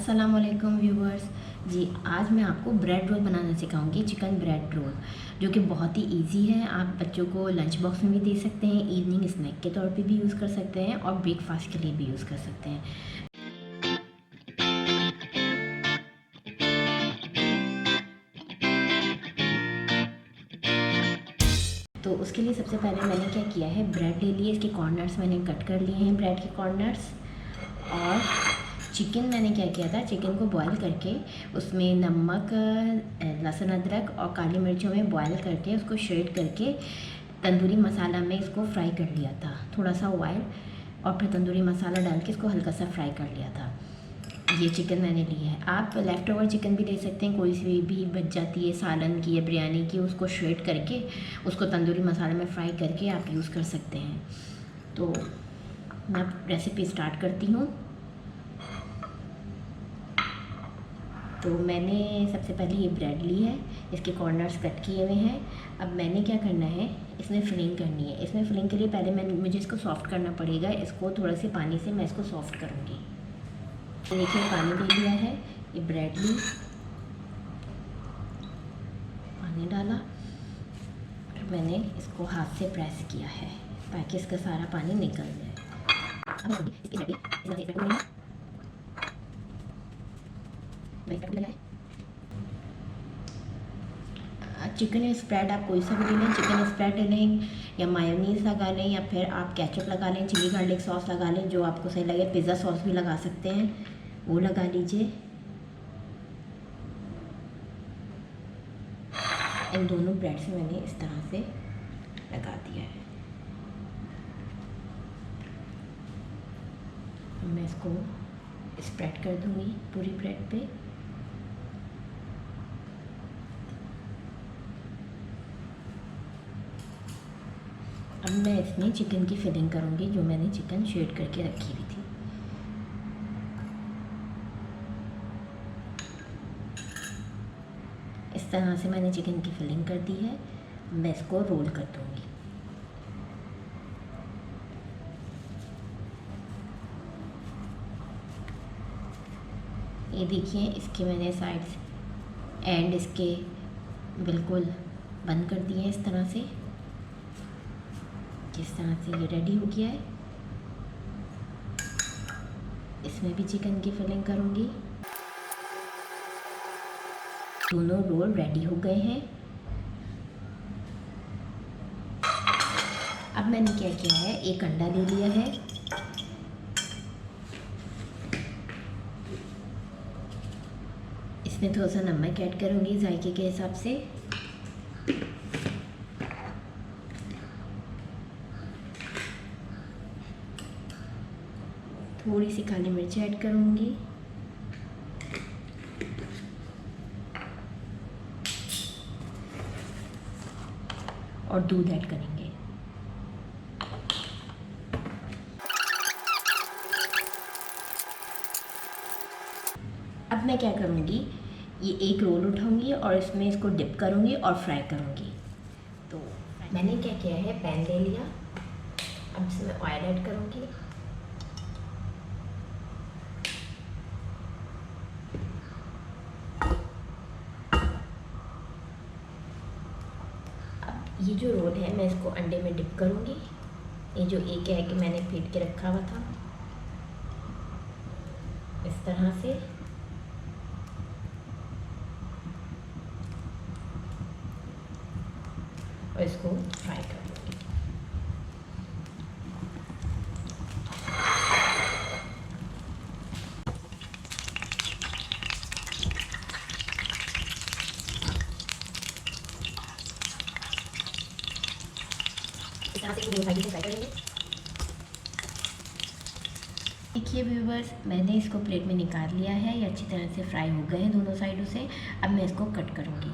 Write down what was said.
अस्सलाम वालेकुम व्यूवर्स जी। आज मैं आपको ब्रेड रोल बनाना सिखाऊंगी, चिकन ब्रेड रोल, जो कि बहुत ही इजी है। आप बच्चों को लंच बॉक्स में भी दे सकते हैं, इवनिंग स्नैक के तौर पे भी यूज़ कर सकते हैं और ब्रेकफास्ट के लिए भी यूज़ कर सकते हैं। तो उसके लिए सबसे पहले मैंने क्या किया है, ब्रेड ले लिए, इसके कॉर्नर्स मैंने कट कर लिए हैं, ब्रेड के कॉर्नर्स। और चिकन मैंने क्या किया था, चिकन को बॉईल करके उसमें नमक, लहसुन अदरक और काली मिर्चों में बॉईल करके उसको श्रेड करके तंदूरी मसाला में इसको फ्राई कर लिया था, थोड़ा सा ऑयल और फिर तंदूरी मसाला डाल के इसको हल्का सा फ्राई कर लिया था। ये चिकन मैंने लिया है। आप लेफ़्ट ओवर चिकन भी ले सकते हैं, कोई सी भी बच जाती है सालन की या बिरयानी की, उसको श्रेड करके उसको तंदूरी मसाले में फ्राई करके आप यूज़ कर सकते हैं। तो मैं रेसिपी स्टार्ट करती हूँ। तो मैंने सबसे पहले ये ब्रेड ली है, इसके कॉर्नर्स कट किए हुए हैं। अब मैंने क्या करना है, इसमें फिलिंग करनी है। इसमें फिलिंग के लिए पहले मुझे इसको सॉफ़्ट करना पड़ेगा। इसको थोड़ा से पानी से मैं इसको सॉफ़्ट करूँगी। देखिए पानी ले लिया है, ये ब्रेड ली, पानी डाला और मैंने इसको हाथ से प्रेस किया है ताकि इसका सारा पानी निकल जाए। चिकन स्प्रेड आप कोई सा भी ले लें, चिकन स्प्रेड ले लें या मायोनीज़ लगा लें या फिर आप केचप लगा लें, चिली गार्लिक सॉस लगा लें, जो आपको सही लगे। पिज़्ज़ा सॉस भी लगा सकते हैं, वो लगा लीजिए। इन दोनों ब्रेड से मैंने इस तरह से लगा दिया है। मैं इसको स्प्रेड कर दूंगी पूरी ब्रेड पे। अब मैं इसमें चिकन की फिलिंग करूंगी, जो मैंने चिकन शेड करके रखी हुई थी। इस तरह से मैंने चिकन की फिलिंग कर दी है। मैं इसको रोल कर दूंगी। ये देखिए, इसके मैंने साइड्स एंड इसके बिल्कुल बंद कर दिए हैं इस तरह से। जिस तरह से ये रेडी हो गया है, इसमें भी चिकन की फिलिंग करूँगी। दोनों रोल रेडी हो गए हैं। अब मैंने क्या किया है, एक अंडा ले लिया है, इसमें थोड़ा सा नमक ऐड करूँगी जायके के हिसाब से। थोड़ी सी काली मिर्च ऐड करूँगी और दूध ऐड करेंगे। अब मैं क्या करूँगी, ये एक रोल उठाऊँगी और इसमें इसको डिप करूँगी और फ्राई करूँगी। तो मैंने क्या किया है, पैन ले लिया, अब इसमें ऑयल ऐड करूँगी। ये जो रोल है मैं इसको अंडे में डिप करूँगी। ये जो एक एग मैंने फेंट के रखा हुआ था, इस तरह से। और इसको फ्राई कर दूँगी। इस तरह से फ्राई करेंगे। देखिए व्यूवर्स, मैंने इसको प्लेट में निकाल लिया है। ये अच्छी तरह से फ्राई हो गए हैं दोनों साइडों से। अब मैं इसको कट करूँगी।